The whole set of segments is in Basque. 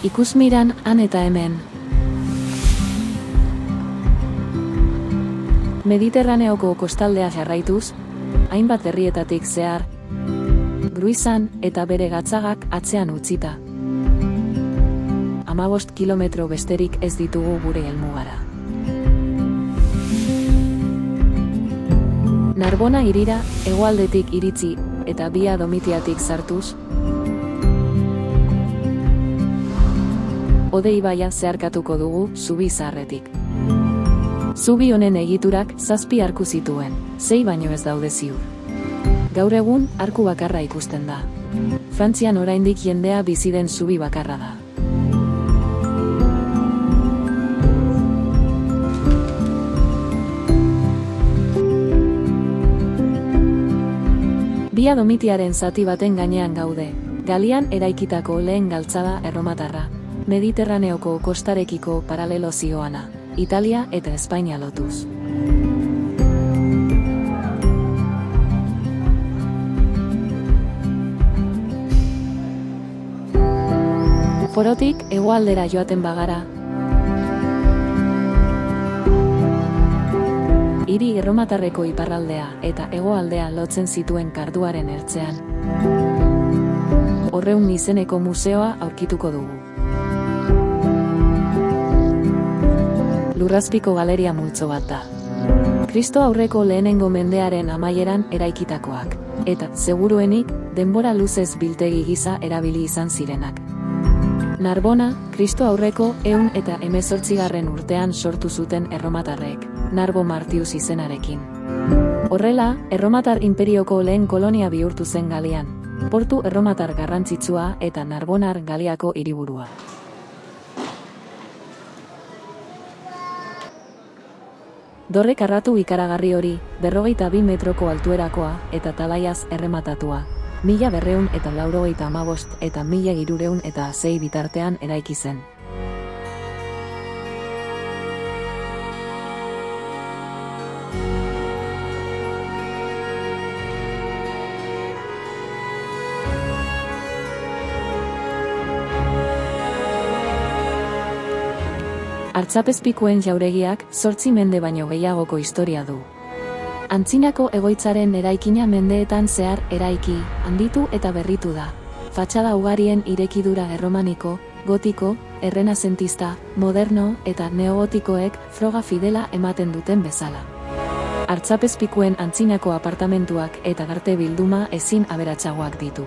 Ikusmiran, han eta hemen. Mediterraneoko kostaldea jarraituz, hainbat herrietatik zehar, Gruizan eta bere gatzagak atzean utzita. 15 kilometro besterik ez ditugu gure helmugara. Narbona hirira, hegoaldetik iritsi, eta Via Domitiatik sartuz, Ode ibaia zeharkatuko dugu zubi zaharretik. Zubi honen egiturak 7 arku zituen, 6 baino ez daude ziur. Gaur egun, arku bakarra ikusten da. Frantzian oraindik jendea bizi den zubi bakarra da. Via Domitiaren zati baten gainean gaude, Galian eraikitako lehen galtzada erromatarra, Mediterraneoko kostarekiko paralelo zihoana, Italia eta Espainia lotuz. Forotik hegoaldera joaten bagara, hiri erromatarreko iparraldea eta hegoaldea lotzen zituen karduaren ertzean, Horreun izeneko museoa aurkituko dugu. Lurrazpiko galeria multzo bat da. Kristo aurreko lehenengo mendearen amaieran eraikitakoak, eta, seguruenik, denbora luzez biltegi gisa erabili izan zirenak. Narbona, Kristo aurreko 118. urtean sortu zuten erromatarrek, Narbo Martius izenarekin. Horrela, erromatar inperioko lehen kolonia bihurtu zen Galian, portu erromatar garrantzitsua eta Narbonar Galiako hiriburua. Dorre karratu ikaragarri hori, 42 metroko altuerakoa eta talaiaz errematatua, 1285 eta 1306 bitartean eraiki zen. Artzapezpikuen jauregiak 8 mende baino gehiagoko historia du. Antzinako egoitzaren eraikina mendeetan zehar eraiki, handitu eta berritu da. Fatxada ugarien irekidura erromaniko, gotiko, errenazentista, moderno eta neogotikoek froga fidela ematen duten bezala. Artzapezpikuen antzinako apartamentuak eta garte bilduma ezin aberatsagoak ditu.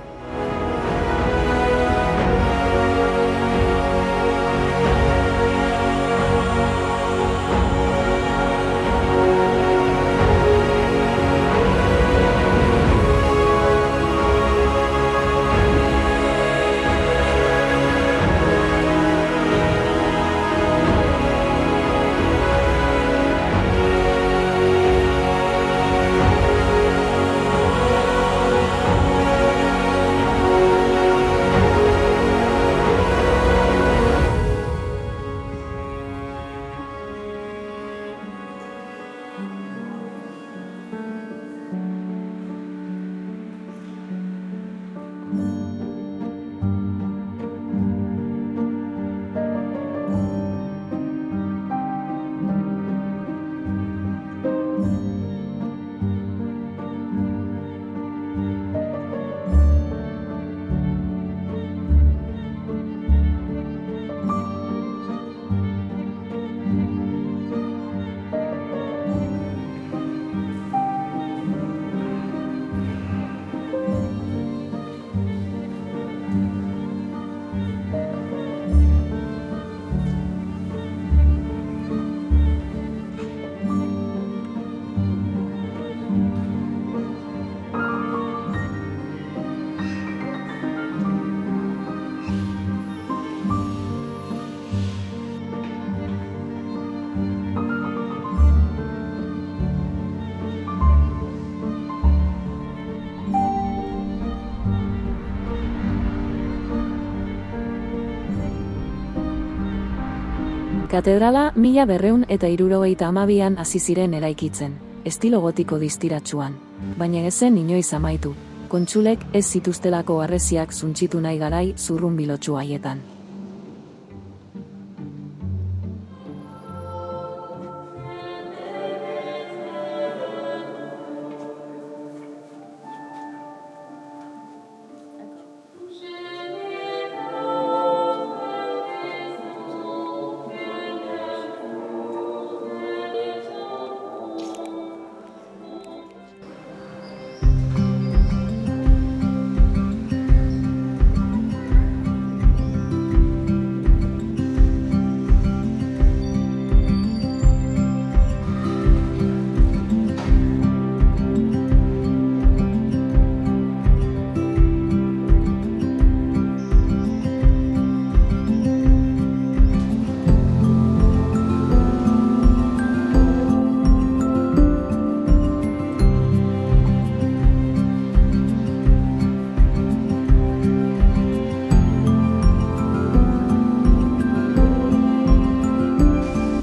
Katedrala 1272an hasi ziren eraikitzen, estilo gotiko distiratsuan, baina ez zen inoiz amaitu, kontsulek ez zituztelako harresiak suntsitu nahi garai zurrunbilotsu haietan.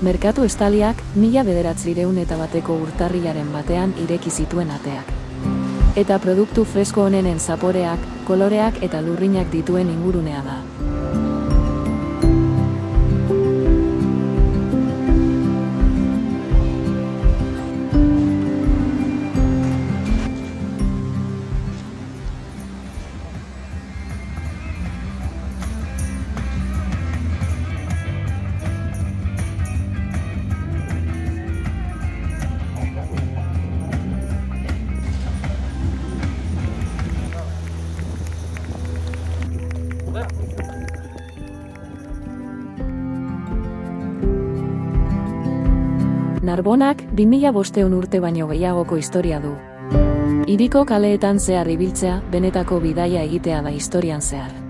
Merkatu estaliak 1901 urtarrilaren batean ireki zituen ateak. Eta produktu fresko honenen zaporeak, koloreak eta lurrinak dituen ingurunea da. Narbonak 2500 urte baino gehiagoko historia du. Hiriko kaleetan zehar ibiltzea benetako bidaia egitea da historian zehar.